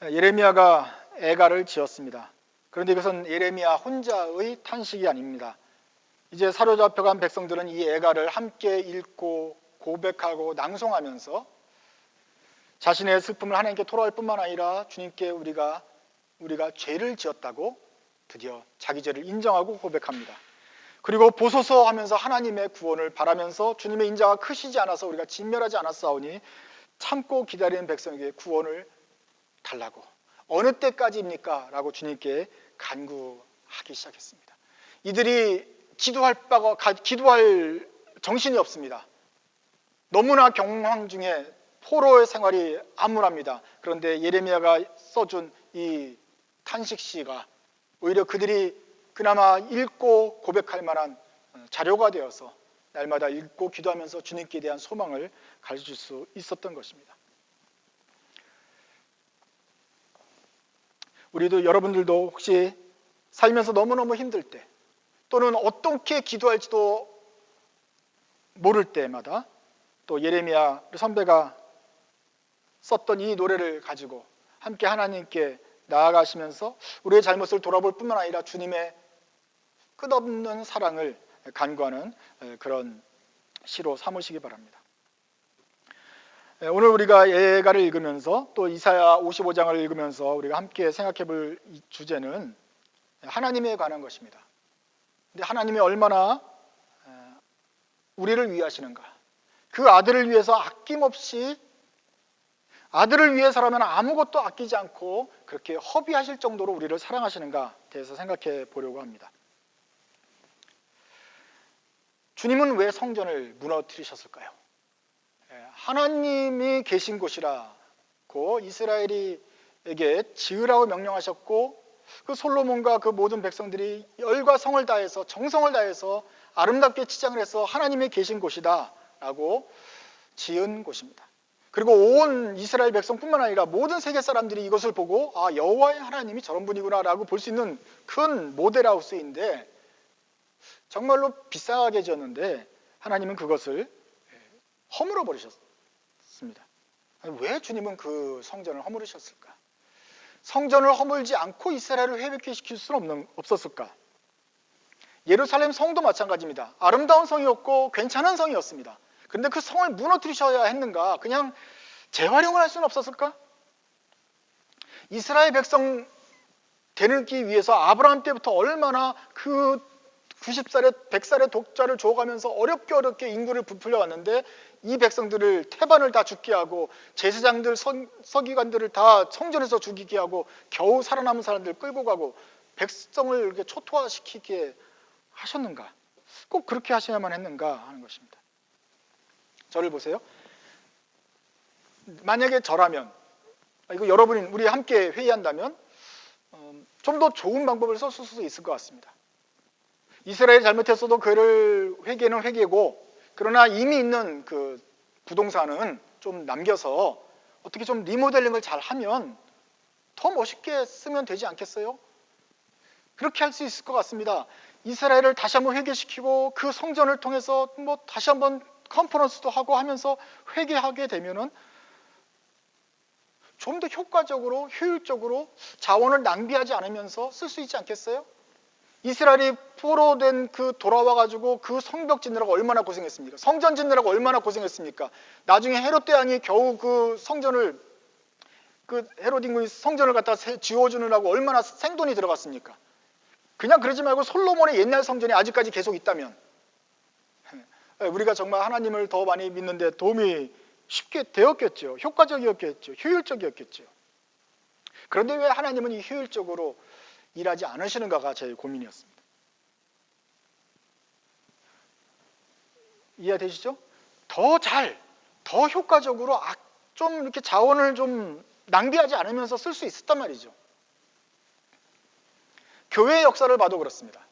예레미야가 애가를 지었습니다. 그런데 이것은 예레미야 혼자의 탄식이 아닙니다. 이제 사로잡혀간 백성들은 이 애가를 함께 읽고 고백하고 낭송하면서 자신의 슬픔을 하나님께 토로할 뿐만 아니라 주님께 우리가 죄를 지었다고 드디어 자기 죄를 인정하고 고백합니다. 그리고 보소서 하면서 하나님의 구원을 바라면서 주님의 인자가 크시지 않아서 우리가 진멸하지 않았사오니 참고 기다리는 백성에게 구원을 달라고. 어느 때까지입니까? 라고 주님께 간구하기 시작했습니다. 이들이 기도할 정신이 없습니다. 너무나 경황 중에 포로의 생활이 암울합니다. 그런데 예레미야가 써준 이 탄식시가 오히려 그들이 그나마 읽고 고백할 만한 자료가 되어서 날마다 읽고 기도하면서 주님께 대한 소망을 가르칠 수 있었던 것입니다. 우리도 여러분들도 혹시 살면서 너무너무 힘들 때 또는 어떻게 기도할지도 모를 때마다 또 예레미야 선배가 썼던 이 노래를 가지고 함께 하나님께 나아가시면서 우리의 잘못을 돌아볼 뿐만 아니라 주님의 끝없는 사랑을 간구하는 그런 시로 삼으시기 바랍니다. 오늘 우리가 예가를 읽으면서 또 이사야 55장을 읽으면서 우리가 함께 생각해 볼 주제는 하나님에 관한 것입니다. 근데 하나님이 얼마나 우리를 위하시는가, 그 아들을 위해서 아낌없이 아들을 위해서라면 아무것도 아끼지 않고 그렇게 허비하실 정도로 우리를 사랑하시는가 대해서 생각해 보려고 합니다. 주님은 왜 성전을 무너뜨리셨을까요? 하나님이 계신 곳이라고 이스라엘에게 지으라고 명령하셨고 그 솔로몬과 그 모든 백성들이 열과 성을 다해서 정성을 다해서 아름답게 치장을 해서 하나님이 계신 곳이다 라고 지은 곳입니다. 그리고 온 이스라엘 백성뿐만 아니라 모든 세계 사람들이 이것을 보고 여호와의 하나님이 저런 분이구나 라고 볼 수 있는 큰 모델하우스인데 정말로 비싸게 지었는데 하나님은 그것을 허물어 버리셨습니다. 왜 주님은 그 성전을 허물으셨을까? 성전을 허물지 않고 이스라엘을 회복케 시킬 수는 없었을까? 예루살렘 성도 마찬가지입니다. 아름다운 성이었고 괜찮은 성이었습니다. 그런데 그 성을 무너뜨리셔야 했는가? 그냥 재활용을 할 수는 없었을까? 이스라엘 백성 되기 위해서 아브라함 때부터 얼마나 그 90살에 100살의 독자를 줘가면서 어렵게 인구를 부풀려 왔는데 이 백성들을 태반을 다 죽게 하고 제사장들, 서기관들을 다 성전에서 죽이게 하고 겨우 살아남은 사람들 끌고 가고 백성을 이렇게 초토화시키게 하셨는가? 꼭 그렇게 하셔야만 했는가 하는 것입니다. 저를 보세요. 만약에 저라면 이거 여러분이 우리 함께 회의한다면 좀 더 좋은 방법을 썼을 수 있을 것 같습니다. 이스라엘이 잘못했어도 그를 회개는 회개고 그러나 이미 있는 그 부동산은 좀 남겨서 어떻게 좀 리모델링을 잘 하면 더 멋있게 쓰면 되지 않겠어요? 그렇게 할 수 있을 것 같습니다. 이스라엘을 다시 한번 회개시키고 그 성전을 통해서 다시 한번 컨퍼런스도 하고 하면서 회개하게 되면은 좀 더 효과적으로 효율적으로 자원을 낭비하지 않으면서 쓸 수 있지 않겠어요? 이스라엘이 포로된 그 돌아와가지고 그 성벽 짓느라고 얼마나 고생했습니까? 성전 짓느라고 얼마나 고생했습니까? 나중에 헤롯 대왕이 겨우 그 성전을 헤롯 임금이 성전을 갖다 지어주느라고 얼마나 생돈이 들어갔습니까? 그냥 그러지 말고 솔로몬의 옛날 성전이 아직까지 계속 있다면 우리가 정말 하나님을 더 많이 믿는데 도움이 쉽게 되었겠죠. 효과적이었겠죠. 효율적이었겠죠. 그런데 왜 하나님은 이 효율적으로 일하지 않으시는가가 제 고민이었습니다. 이해되시죠? 더 효과적으로 좀 이렇게 자원을 좀 낭비하지 않으면서 쓸 수 있었단 말이죠. 교회의 역사를 봐도 그렇습니다.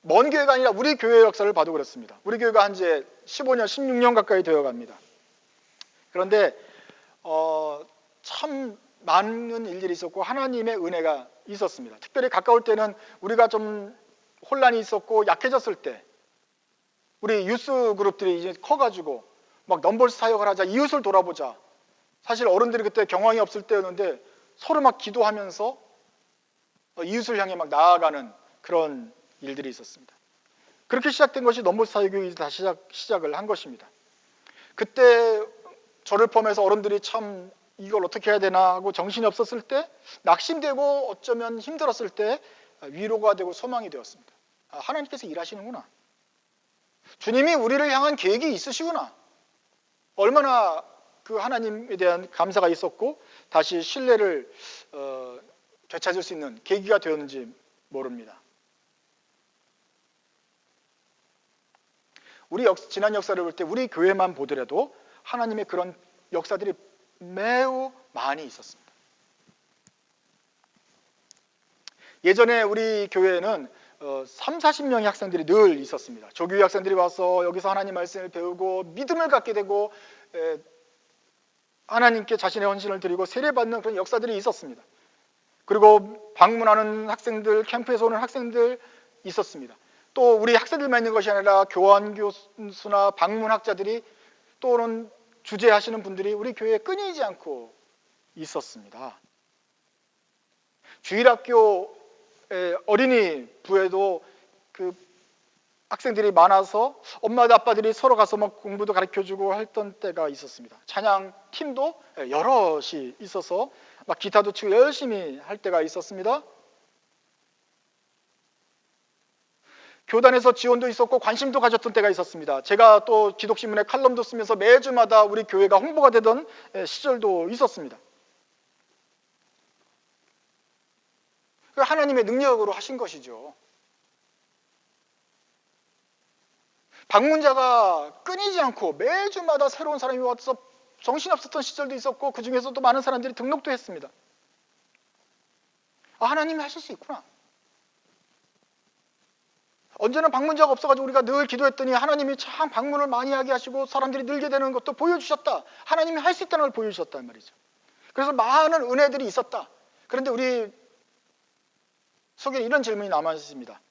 먼 교회가 아니라 우리 교회의 역사를 봐도 그렇습니다. 우리 교회가 한 지 15년, 16년 가까이 되어 갑니다. 그런데 참 많은 일들이 있었고 하나님의 은혜가 있었습니다. 특별히 가까울 때는 우리가 좀 혼란이 있었고 약해졌을 때 우리 유스 그룹들이 이제 커가지고 막 넘버스 사역을 하자, 이웃을 돌아보자. 사실 어른들이 그때 경황이 없을 때였는데 서로 막 기도하면서 이웃을 향해 막 나아가는 그런 일들이 있었습니다. 그렇게 시작된 것이 넘버스 사회교육이 다시 시작을 한 것입니다. 그때 저를 포함해서 어른들이 참 이걸 어떻게 해야 되나 하고 정신이 없었을 때, 낙심되고 어쩌면 힘들었을 때 위로가 되고 소망이 되었습니다. 하나님께서 일하시는구나. 주님이 우리를 향한 계획이 있으시구나. 얼마나 그 하나님에 대한 감사가 있었고 다시 신뢰를 되찾을 수 있는 계기가 되었는지 모릅니다. 우리 지난 역사를 볼 때 우리 교회만 보더라도 하나님의 그런 역사들이 매우 많이 있었습니다. 예전에 우리 교회에는 3, 40명의 학생들이 늘 있었습니다. 조교회 학생들이 와서 여기서 하나님 말씀을 배우고 믿음을 갖게 되고 하나님께 자신의 헌신을 드리고 세례받는 그런 역사들이 있었습니다. 그리고 방문하는 학생들, 캠프에서 오는 학생들 있었습니다. 또 우리 학생들만 있는 것이 아니라 교환 교수나 방문학자들이 또는 주재하시는 분들이 우리 교회에 끊이지 않고 있었습니다. 주일학교 어린이 부에도 그 학생들이 많아서 엄마들 아빠들이 서로 가서 막 공부도 가르쳐주고 했던 때가 있었습니다. 찬양 팀도 여럿이 있어서 막 기타도 치고 열심히 할 때가 있었습니다. 교단에서 지원도 있었고 관심도 가졌던 때가 있었습니다. 제가 또 기독신문에 칼럼도 쓰면서 매주마다 우리 교회가 홍보가 되던 시절도 있었습니다. 하나님의 능력으로 하신 것이죠. 방문자가 끊이지 않고 매주마다 새로운 사람이 와서 정신없었던 시절도 있었고 그 중에서도 많은 사람들이 등록도 했습니다. 하나님이 하실 수 있구나. 언제는 방문자가 없어가지고 우리가 늘 기도했더니 하나님이 참 방문을 많이 하게 하시고 사람들이 늘게 되는 것도 보여주셨다. 하나님이 할 수 있다는 걸 보여주셨단 말이죠. 그래서 많은 은혜들이 있었다. 그런데 우리 속에 이런 질문이 남아 있습니다.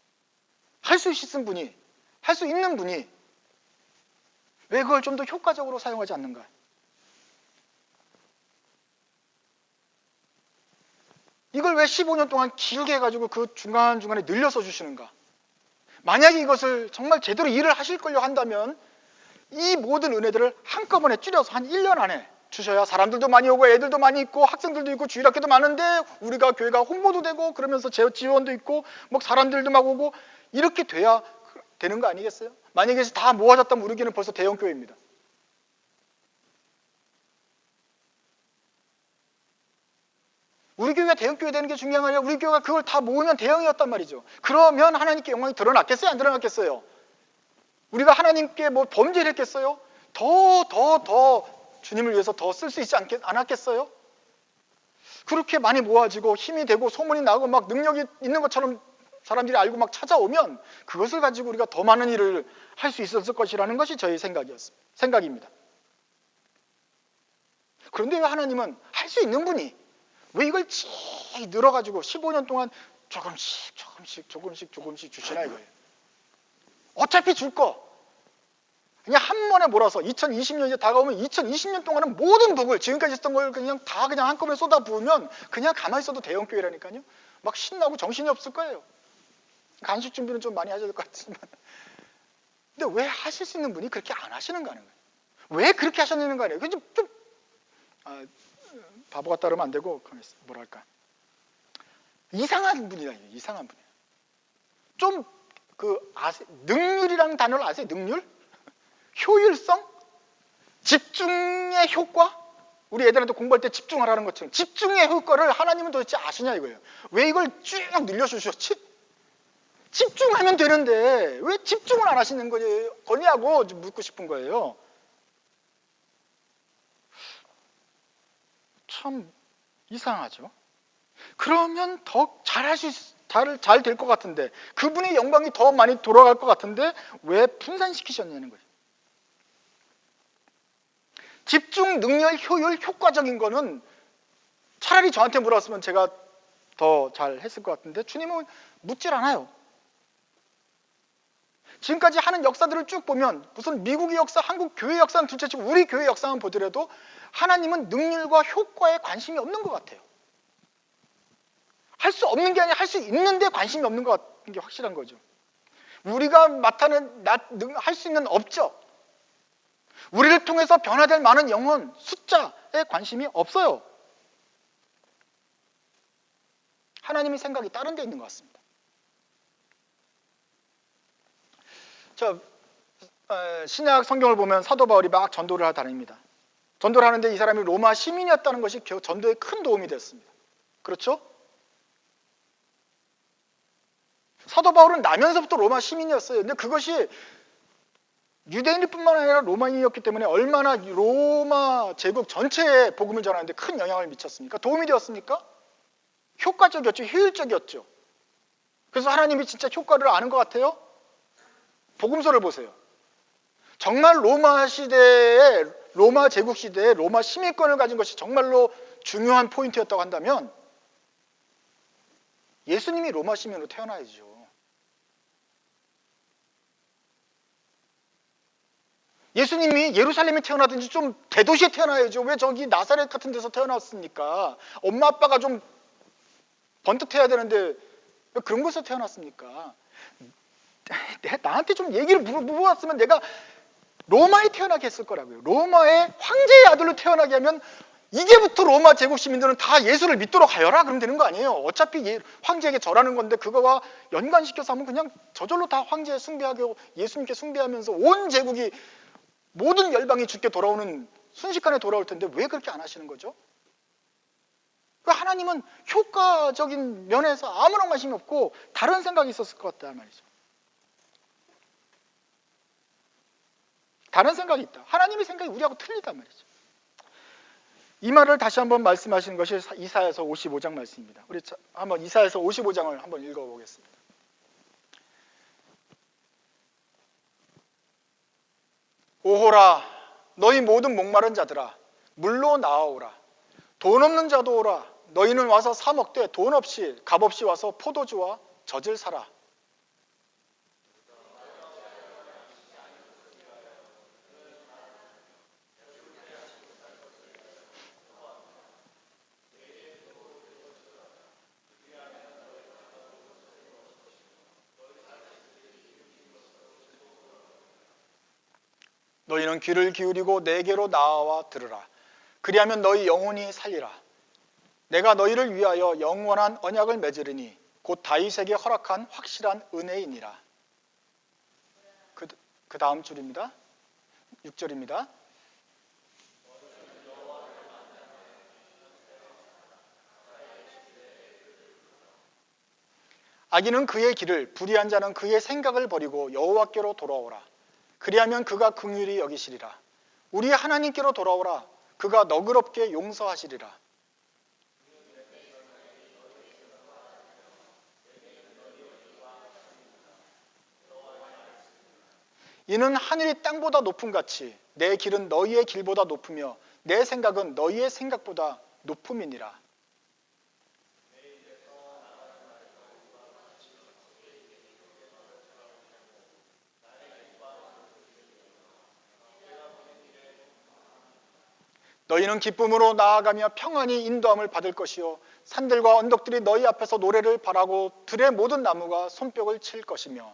할 수 있는 분이, 할 수 있는 분이 왜 그걸 좀 더 효과적으로 사용하지 않는가? 이걸 왜 15년 동안 길게 해가지고 그 중간중간에 늘려서 주시는가? 만약에 이것을 정말 제대로 일을 하실 걸로 한다면 이 모든 은혜들을 한꺼번에 줄여서 한 1년 안에 주셔야 사람들도 많이 오고 애들도 많이 있고 학생들도 있고 주일학교도 많은데 우리가 교회가 홍보도 되고 그러면서 지원도 있고 뭐 사람들도 막 오고 이렇게 돼야 되는 거 아니겠어요? 만약에 다 모아졌다면 우리 교회는 벌써 대형교회입니다. 우리 교회가 대형교회 되는 게 중요한 게 아니라 우리 교회가 그걸 다 모으면 대형이었단 말이죠. 그러면 하나님께 영광이 드러났겠어요? 안 드러났겠어요? 우리가 하나님께 뭐 범죄를 했겠어요? 더 주님을 위해서 더 쓸 수 있지 않았겠어요? 그렇게 많이 모아지고 힘이 되고 소문이 나고 막 능력이 있는 것처럼 사람들이 알고 막 찾아오면 그것을 가지고 우리가 더 많은 일을 할 수 있었을 것이라는 것이 저희 생각입니다. 그런데 왜 하나님은 할 수 있는 분이 왜 이걸 쭉 늘어가지고 15년 동안 조금씩 주시나 이거예요. 어차피 줄 거. 그냥 한 번에 몰아서 2020년 이제 다가오면 2020년 동안은 모든 복을 지금까지 했던 걸 그냥 다 그냥 한꺼번에 쏟아 부으면 그냥 가만히 있어도 대형교회라니까요. 막 신나고 정신이 없을 거예요. 간식 준비는 좀 많이 하셔야 될 것 같지만. 근데 왜 하실 수 있는 분이 그렇게 안 하시는가 하는 거예요. 왜 그렇게 하셨는가 하는 거예요. 바보 같다 그러면 안 되고 뭐랄까 이상한 분이다. 이상한 분이에요. 좀 능률이라는 단어를 아세요? 능률? 효율성? 집중의 효과? 우리 애들한테 공부할 때 집중하라는 것처럼 집중의 효과를 하나님은 도대체 아시냐 이거예요. 왜 이걸 쭉 늘려주셨지? 집중하면 되는데 왜 집중을 안 하시는 거냐고 묻고 싶은 거예요. 참 이상하죠. 그러면 더 잘 될 것 같은데 그분의 영광이 더 많이 돌아갈 것 같은데 왜 분산시키셨냐는 거예요. 집중, 능력, 효율, 효과적인 거는 차라리 저한테 물었으면 제가 더 잘 했을 것 같은데 주님은 묻질 않아요. 지금까지 하는 역사들을 쭉 보면 무슨 미국의 역사, 한국 교회 역사는 둘째치고 우리 교회 역사만 보더라도 하나님은 능률과 효과에 관심이 없는 것 같아요. 할 수 없는 게 아니라 할 수 있는데 관심이 없는 것 같은 게 확실한 거죠. 우리가 할 수 있는 없죠. 우리를 통해서 변화될 많은 영혼, 숫자에 관심이 없어요. 하나님의 생각이 다른 데 있는 것 같습니다. 신약 성경을 보면 사도 바울이 막 전도를 다닙니다. 전도를 하는데 이 사람이 로마 시민이었다는 것이 전도에 큰 도움이 됐습니다. 그렇죠? 사도 바울은 나면서부터 로마 시민이었어요. 근데 그것이 유대인일 뿐만 아니라 로마인이었기 때문에 얼마나 로마 제국 전체에 복음을 전하는데 큰 영향을 미쳤습니까? 도움이 되었습니까? 효과적이었죠. 효율적이었죠. 그래서 하나님이 진짜 효과를 아는 것 같아요? 복음서를 보세요. 정말 로마 제국 시대에 로마 시민권을 가진 것이 정말로 중요한 포인트였다고 한다면 예수님이 로마 시민으로 태어나야죠. 예수님이 예루살렘에 태어나든지 좀 대도시에 태어나야죠. 왜 저기 나사렛 같은 데서 태어났습니까? 엄마 아빠가 좀 번듯해야 되는데 왜 그런 곳에서 태어났습니까? 나한테 좀 얘기를 물어봤으면 내가 로마에 태어나게 했을 거라고요. 로마의 황제의 아들로 태어나게 하면 이제부터 로마 제국 시민들은 다 예수를 믿도록 하여라 그러면 되는 거 아니에요. 어차피 황제에게 절하는 건데 그거와 연관시켜서 하면 그냥 저절로 다 황제에 숭배하고 예수님께 숭배하면서 온 제국이 모든 열방이 주께 돌아오는 순식간에 돌아올 텐데 왜 그렇게 안 하시는 거죠? 하나님은 효과적인 면에서 아무런 관심이 없고 다른 생각이 있었을 것 같다 말이죠. 다른 생각이 있다. 하나님의 생각이 우리하고 틀리단 말이죠. 이 말을 다시 한번 말씀하시는 것이 이사야서 55장 말씀입니다. 우리 한번 이사야서 55장을 한번 읽어보겠습니다. 오호라 너희 모든 목마른 자들아 물로 나아오라. 돈 없는 자도 오라. 너희는 와서 사 먹되 돈 없이 값 없이 와서 포도주와 젖을 사라. 너희는 귀를 기울이고 내게로 나와 들으라. 그리하면 너희 영혼이 살리라. 내가 너희를 위하여 영원한 언약을 맺으리니 곧 다윗에게 허락한 확실한 은혜이니라. 그 다음 줄입니다. 6절입니다. 악인은 그의 길을 불의한 자는 그의 생각을 버리고 여호와께로 돌아오라. 그리하면 그가 긍휼히 여기시리라. 우리 하나님께로 돌아오라. 그가 너그럽게 용서하시리라. 이는 하늘이 땅보다 높음 같이 내 길은 너희의 길보다 높으며 내 생각은 너희의 생각보다 높음이니라. 너희는 기쁨으로 나아가며 평안히 인도함을 받을 것이요 산들과 언덕들이 너희 앞에서 노래를 바라고 들의 모든 나무가 손뼉을 칠 것이며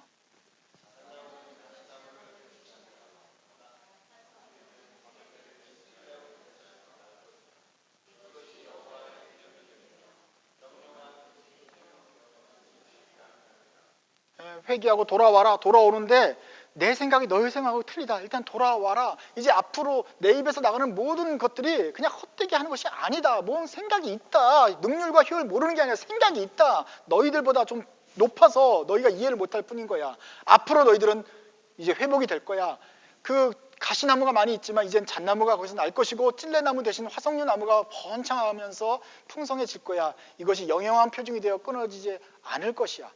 회개하고 돌아와라. 돌아오는데 내 생각이 너희 생각하고 틀리다. 일단 돌아와라. 이제 앞으로 내 입에서 나가는 모든 것들이 그냥 헛되게 하는 것이 아니다. 뭔 생각이 있다. 능률과 효율 모르는 게 아니라 생각이 있다. 너희들보다 좀 높아서 너희가 이해를 못할 뿐인 거야. 앞으로 너희들은 이제 회복이 될 거야. 그 가시나무가 많이 있지만 이젠 잣나무가 거기서 날 것이고 찔레나무 대신 화석류 나무가 번창하면서 풍성해질 거야. 이것이 영영한 표징이 되어 끊어지지 않을 것이야.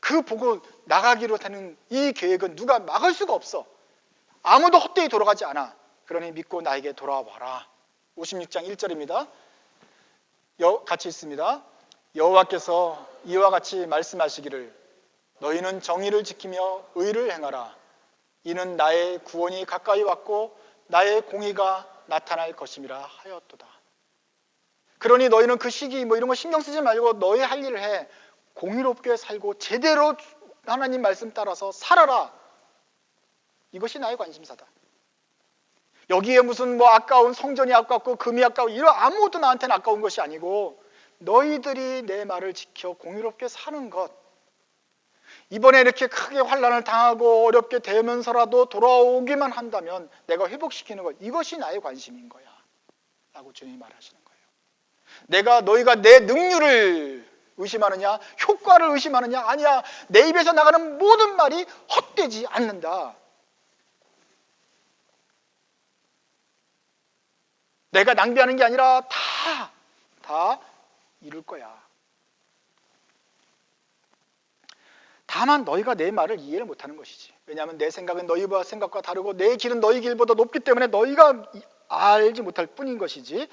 그 보고 나가기로 되는 이 계획은 누가 막을 수가 없어. 아무도 헛되이 돌아가지 않아. 그러니 믿고 나에게 돌아와라. 56장 1절입니다. 같이 읽습니다. 여호와께서 이와 같이 말씀하시기를 너희는 정의를 지키며 의를 행하라. 이는 나의 구원이 가까이 왔고 나의 공의가 나타날 것임이라 하였도다. 그러니 너희는 그 시기 뭐 이런 거 신경 쓰지 말고 너희 할 일을 해. 공의롭게 살고 제대로 하나님 말씀 따라서 살아라. 이것이 나의 관심사다. 여기에 무슨 뭐 아까운 성전이 아깝고 금이 아까워 이런 아무것도 나한테는 아까운 것이 아니고 너희들이 내 말을 지켜 공의롭게 사는 것. 이번에 이렇게 크게 환난을 당하고 어렵게 되면서라도 돌아오기만 한다면 내가 회복시키는 것. 이것이 나의 관심인 거야 라고 주님이 말하시는 거예요. 너희가 내 능률을 의심하느냐 효과를 의심하느냐 아니야. 내 입에서 나가는 모든 말이 헛되지 않는다. 내가 낭비하는 게 아니라 다 이룰 거야. 다만 너희가 내 말을 이해를 못하는 것이지. 왜냐하면 내 생각은 너희와 생각과 다르고 내 길은 너희 길보다 높기 때문에 너희가 알지 못할 뿐인 것이지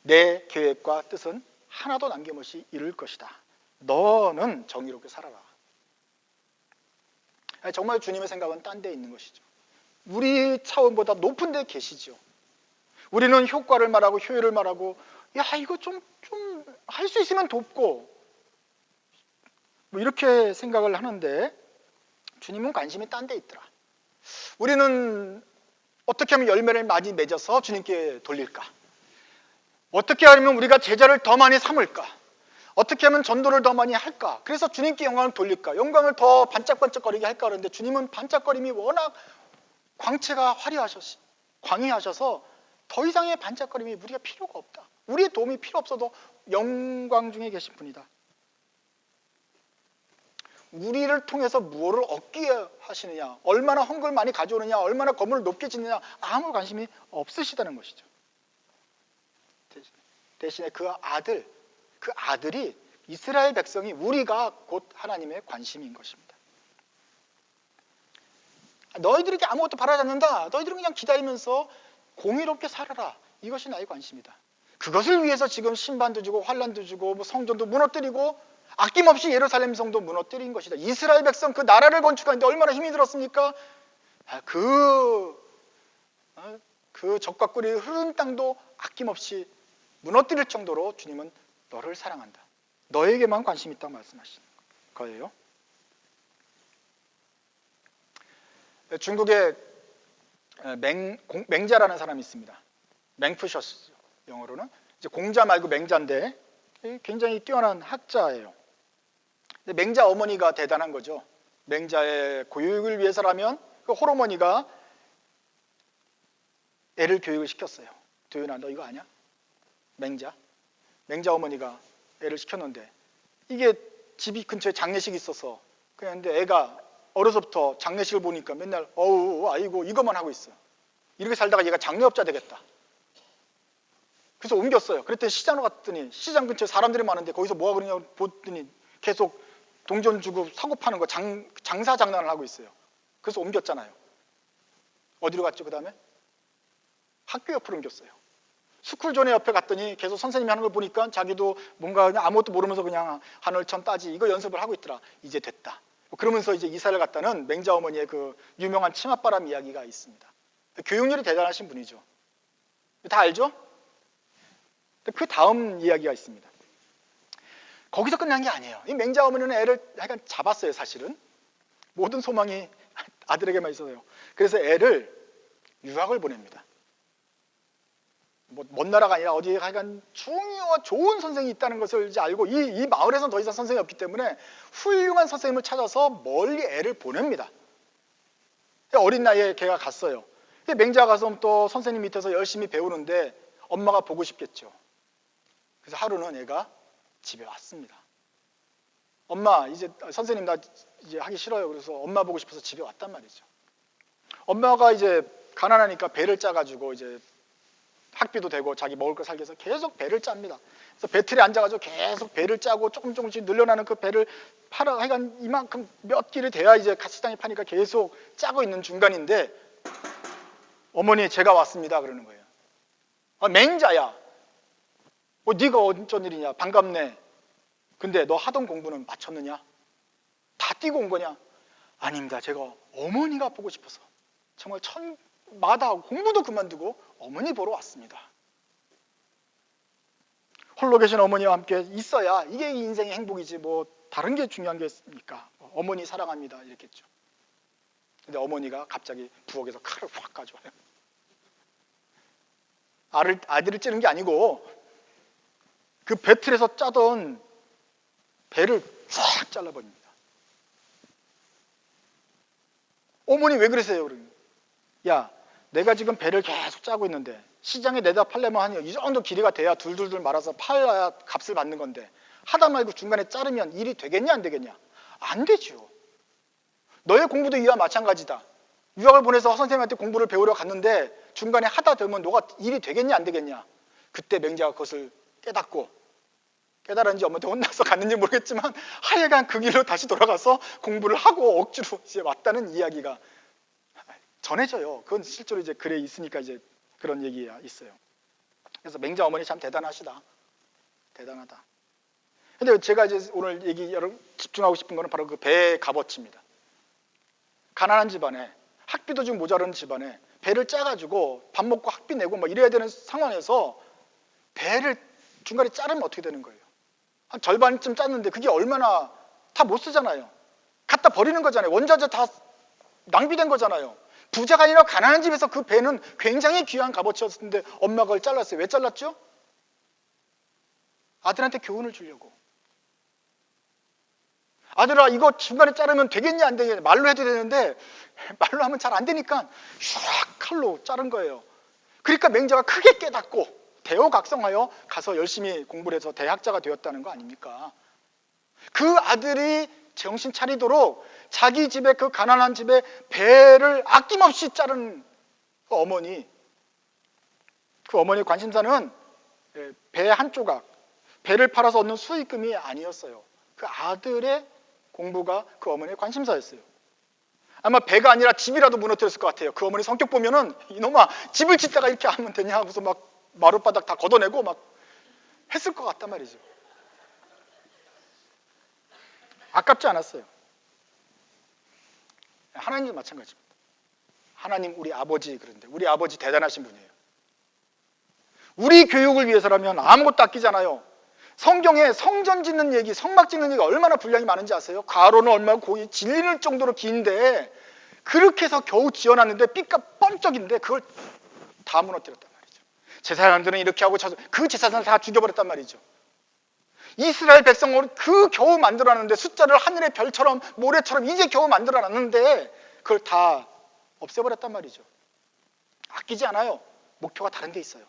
내 계획과 뜻은 하나도 남김없이 이룰 것이다. 너는 정의롭게 살아라. 정말 주님의 생각은 딴 데 있는 것이죠. 우리 차원보다 높은 데 계시죠. 우리는 효과를 말하고 효율을 말하고 야 이거 좀 할 수 있으면 돕고 뭐 이렇게 생각을 하는데 주님은 관심이 딴 데 있더라. 우리는 어떻게 하면 열매를 많이 맺어서 주님께 돌릴까? 어떻게 하면 우리가 제자를 더 많이 삼을까? 어떻게 하면 전도를 더 많이 할까? 그래서 주님께 영광을 돌릴까? 영광을 더 반짝반짝거리게 할까? 그러는데 주님은 반짝거림이 워낙 광채가 광희하셔서 더 이상의 반짝거림이 우리가 필요가 없다. 우리의 도움이 필요 없어도 영광 중에 계신 분이다. 우리를 통해서 무엇을 얻게 하시느냐, 얼마나 헌금을 많이 가져오느냐, 얼마나 건물을 높게 짓느냐 아무 관심이 없으시다는 것이죠. 대신에 그 아들이 이스라엘 백성이 우리가 곧 하나님의 관심인 것입니다. 너희들이 아무것도 바라지 않는다. 너희들은 그냥 기다리면서 공의롭게 살아라. 이것이 나의 관심이다. 그것을 위해서 지금 신반도 주고 환난도 주고 뭐 성전도 무너뜨리고 아낌없이 예루살렘 성도 무너뜨린 것이다. 이스라엘 백성 그 나라를 건축하는데 얼마나 힘이 들었습니까? 그 적과 꿀이 흐르는 땅도 아낌없이 무너뜨릴 정도로 주님은 너를 사랑한다. 너에게만 관심이 있다고 말씀하시는 거예요. 중국에 맹자라는 사람이 있습니다. 맹푸셔스 영어로는 이제 공자 말고 맹자인데 굉장히 뛰어난 학자예요. 근데 맹자 어머니가 대단한 거죠. 맹자의 교육을 위해서라면 그 홀어머니가 애를 교육을 시켰어요. 도윤아 너 이거 아냐? 맹자 어머니가 애를 시켰는데 이게 집이 근처에 장례식이 있어서 그랬는데 애가 어려서부터 장례식을 보니까 맨날 어우 아이고 이것만 하고 있어요. 이렇게 살다가 얘가 장례업자 되겠다. 그래서 옮겼어요. 그랬더니 시장으로 갔더니 시장 근처에 사람들이 많은데 거기서 뭐하고 그러냐고 보더니 계속 동전 주고 사고 파는 거 장사 장난을 하고 있어요. 그래서 옮겼잖아요. 어디로 갔죠 그 다음에? 학교 옆으로 옮겼어요. 스쿨존의 옆에 갔더니 계속 선생님이 하는 걸 보니까 자기도 뭔가 그냥 아무것도 모르면서 그냥 한월천 따지 이거 연습을 하고 있더라. 이제 됐다. 그러면서 이제 이사를 갔다는 맹자 어머니의 그 유명한 치맛바람 이야기가 있습니다. 교육률이 대단하신 분이죠. 다 알죠? 그 다음 이야기가 있습니다. 거기서 끝난 게 아니에요. 이 맹자 어머니는 애를 약간 잡았어요, 사실은. 모든 소망이 아들에게만 있어서요. 그래서 애를 유학을 보냅니다. 뭐 먼 나라가 아니라 어디에 하여간 중요한 좋은 선생이 있다는 것을 이제 알고 이 마을에서는 더 이상 선생이 없기 때문에 훌륭한 선생님을 찾아서 멀리 애를 보냅니다. 어린 나이에 걔가 갔어요. 맹자가 가서 또 선생님 밑에서 열심히 배우는데 엄마가 보고 싶겠죠. 그래서 하루는 애가 집에 왔습니다. 엄마 이제 선생님 나 이제 하기 싫어요. 그래서 엄마 보고 싶어서 집에 왔단 말이죠. 엄마가 이제 가난하니까 배를 짜가지고 이제 학비도 되고 자기 먹을 거 살기 위해서 계속 배를 짭니다. 그래서 배틀에 앉아가지고 계속 배를 짜고 조금씩 늘려나는 그 배를 팔아 하여간 이만큼 몇 길이 돼야 이제 시장에 파니까 계속 짜고 있는 중간인데 어머니 제가 왔습니다 그러는 거예요. 맹자야. 네가 어쩐 일이냐 반갑네. 근데 너 하던 공부는 마쳤느냐? 다 뛰고 온 거냐? 아닙니다. 제가 어머니가 보고 싶어서 정말 천마다 공부도 그만두고 어머니 보러 왔습니다. 홀로 계신 어머니와 함께 있어야 이게 인생의 행복이지 뭐 다른 게 중요한 게 있습니까? 어머니 사랑합니다 이랬겠죠. 근데 어머니가 갑자기 부엌에서 칼을 확 가져와요. 아들을 찌른 게 아니고 그 배틀에서 짜던 배를 쫙 잘라버립니다. 어머니 왜 그러세요? 그러면 야, 내가 지금 배를 계속 짜고 있는데 시장에 내다 팔려면 한 이 정도 길이가 돼야 둘둘둘 말아서 팔아야 값을 받는 건데 하다 말고 중간에 자르면 일이 되겠냐 안 되겠냐? 안 되죠. 너의 공부도 이와 마찬가지다. 유학을 보내서 선생님한테 공부를 배우러 갔는데 중간에 하다 되면 너가 일이 되겠냐 안 되겠냐? 그때 맹자가 그것을 깨달은지 엄마한테 혼나서 갔는지 모르겠지만 하여간 그 길로 다시 돌아가서 공부를 하고 억지로 이제 왔다는 이야기가 전해져요. 그건 실제로 이제 글에 있으니까 이제 그런 얘기가 있어요. 그래서 맹자 어머니 참 대단하시다. 대단하다. 근데 제가 이제 오늘 집중하고 싶은 거는 바로 그 배의 값어치입니다. 가난한 집안에 학비도 좀 모자라는 집안에 배를 짜가지고 밥 먹고 학비 내고 막 이래야 되는 상황에서 배를 중간에 자르면 어떻게 되는 거예요? 한 절반쯤 짰는데 그게 얼마나 다 못 쓰잖아요. 갖다 버리는 거잖아요. 원자재 다 낭비된 거잖아요. 부자가 아니라 가난한 집에서 그 배는 굉장히 귀한 값어치였는데 엄마가 그걸 잘랐어요. 왜 잘랐죠? 아들한테 교훈을 주려고. 아들아 이거 중간에 자르면 되겠냐 안 되겠냐 말로 해도 되는데 말로 하면 잘 안 되니까 슉 칼로 자른 거예요. 그러니까 맹자가 크게 깨닫고 대호각성하여 가서 열심히 공부를 해서 대학자가 되었다는 거 아닙니까? 그 아들이 정신 차리도록 자기 집에 그 가난한 집에 배를 아낌없이 자른 그 어머니, 그 어머니의 관심사는 배 한 조각, 배를 팔아서 얻는 수익금이 아니었어요. 그 아들의 공부가 그 어머니의 관심사였어요. 아마 배가 아니라 집이라도 무너뜨렸을 것 같아요. 그 어머니 성격 보면은 이놈아 집을 짓다가 이렇게 하면 되냐 하고서 막 마룻바닥 다 걷어내고 막 했을 것 같단 말이죠. 아깝지 않았어요. 하나님도 마찬가지입니다. 하나님 우리 아버지 그런데 우리 아버지 대단하신 분이에요. 우리 교육을 위해서라면 아무것도 아끼잖아요. 성경에 성전 짓는 얘기, 성막 짓는 얘기가 얼마나 분량이 많은지 아세요? 가로는 얼마나 고이 질릴 정도로 긴데 그렇게 해서 겨우 지어놨는데 삐까 번쩍인데 그걸 다 무너뜨렸단 말이죠. 제사장들은 이렇게 하고 그 제사장을 다 죽여버렸단 말이죠. 이스라엘 백성을 그 겨우 만들어놨는데 숫자를 하늘의 별처럼 모래처럼 이제 겨우 만들어놨는데 그걸 다 없애버렸단 말이죠. 아끼지 않아요. 목표가 다른 데 있어요.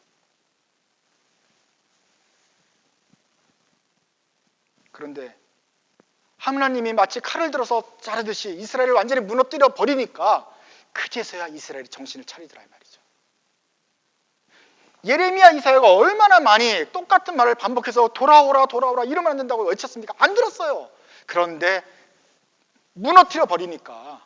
그런데 하나님이 마치 칼을 들어서 자르듯이 이스라엘을 완전히 무너뜨려 버리니까 그제서야 이스라엘이 정신을 차리더라 이 말이죠. 예레미야 이사야가 얼마나 많이 똑같은 말을 반복해서 돌아오라 이러면 안 된다고 외쳤습니까? 안 들었어요. 그런데 무너뜨려 버리니까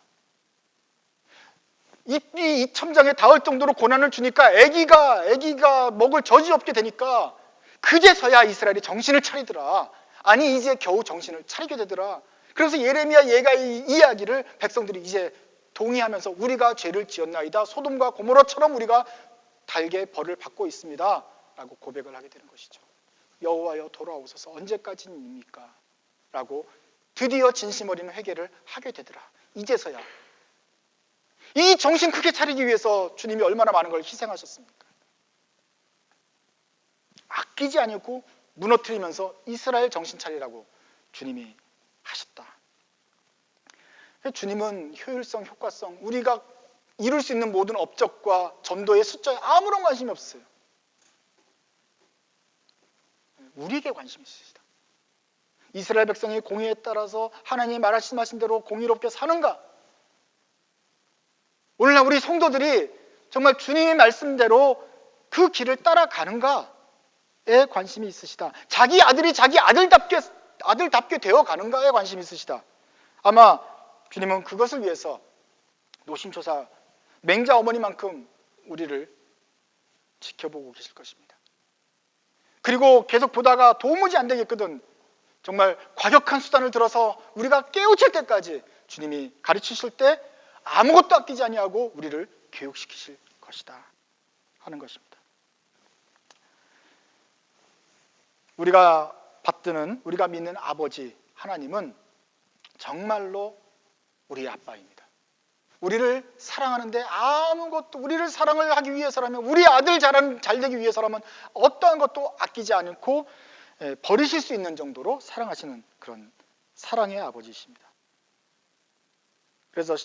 잎이 이첨장에 닿을 정도로 고난을 주니까 애기가 먹을 젖이 없게 되니까 그제서야 이스라엘이 정신을 차리더라. 아니 이제 겨우 정신을 차리게 되더라. 그래서 예레미야 얘가 이 이야기를 백성들이 이제 동의하면서 우리가 죄를 지었나이다. 소돔과 고모라처럼 우리가 달게 벌을 받고 있습니다. 라고 고백을 하게 되는 것이죠. 여호와여 돌아오소서 언제까지입니까? 라고 드디어 진심 어린 회개를 하게 되더라. 이제서야. 이 정신 크게 차리기 위해서 주님이 얼마나 많은 걸 희생하셨습니까? 아끼지 않고 무너뜨리면서 이스라엘 정신 차리라고 주님이 하셨다. 주님은 효율성, 효과성, 우리가 이룰 수 있는 모든 업적과 전도의 숫자에 아무런 관심이 없어요. 우리에게 관심이 있으시다. 이스라엘 백성이 공의에 따라서 하나님이 말씀하신 대로 공의롭게 사는가? 오늘날 우리 성도들이 정말 주님의 말씀대로 그 길을 따라가는가에 관심이 있으시다. 자기 아들이 자기 아들답게 되어가는가에 관심이 있으시다. 아마 주님은 그것을 위해서 노심초사 맹자 어머니만큼 우리를 지켜보고 계실 것입니다. 그리고 계속 보다가 도무지 안 되겠거든 정말 과격한 수단을 들어서 우리가 깨우칠 때까지 주님이 가르치실 때 아무것도 아끼지 아니하고 우리를 교육시키실 것이다 하는 것입니다. 우리가 받드는, 우리가 믿는 아버지 하나님은 정말로 우리의 아빠입니다. 우리를 사랑하는데 아무것도, 우리를 사랑을 하기 위해서라면, 우리 아들 잘 되기 위해서라면 어떠한 것도 아끼지 않고 버리실 수 있는 정도로 사랑하시는 그런 사랑의 아버지이십니다. 그래서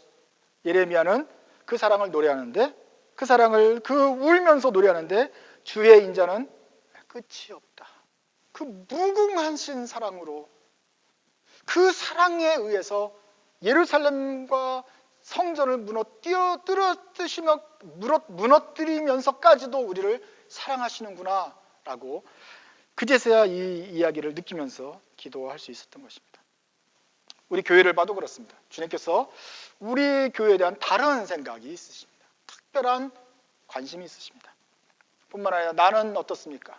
예레미야는 그 사랑을 노래하는데, 그 사랑을 울면서 노래하는데, 주의 인자는 끝이 없다. 그 무궁하신 사랑으로, 그 사랑에 의해서 예루살렘과 성전을 무너뜨리면서까지도 우리를 사랑하시는구나 라고 그제서야 이 이야기를 느끼면서 기도할 수 있었던 것입니다. 우리 교회를 봐도 그렇습니다. 주님께서 우리 교회에 대한 다른 생각이 있으십니다. 특별한 관심이 있으십니다. 뿐만 아니라 나는 어떻습니까?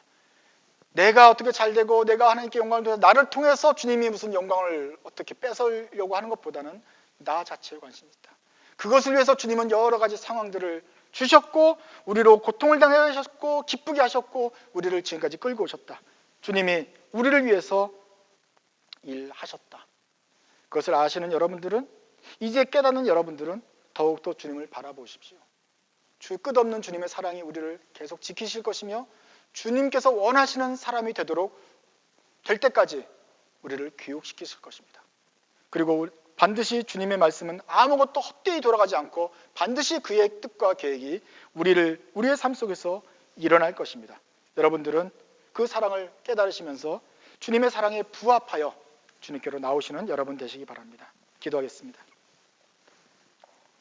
내가 어떻게 잘 되고 내가 하나님께 영광을 돌려 나를 통해서 주님이 무슨 영광을 어떻게 뺏으려고 하는 것보다는 나 자체에 관심이 있다. 그것을 위해서 주님은 여러 가지 상황들을 주셨고, 우리로 고통을 당하게 하셨고, 기쁘게 하셨고, 우리를 지금까지 끌고 오셨다. 주님이 우리를 위해서 일하셨다. 그것을 아시는 여러분들은, 이제 깨닫는 여러분들은 더욱더 주님을 바라보십시오. 끝없는 주님의 사랑이 우리를 계속 지키실 것이며, 주님께서 원하시는 사람이 될 때까지 우리를 교육시키실 것입니다. 그리고 반드시 주님의 말씀은 아무것도 헛되이 돌아가지 않고 반드시 그의 뜻과 계획이 우리의 삶 속에서 일어날 것입니다. 여러분들은 그 사랑을 깨달으시면서 주님의 사랑에 부합하여 주님께로 나오시는 여러분 되시기 바랍니다. 기도하겠습니다.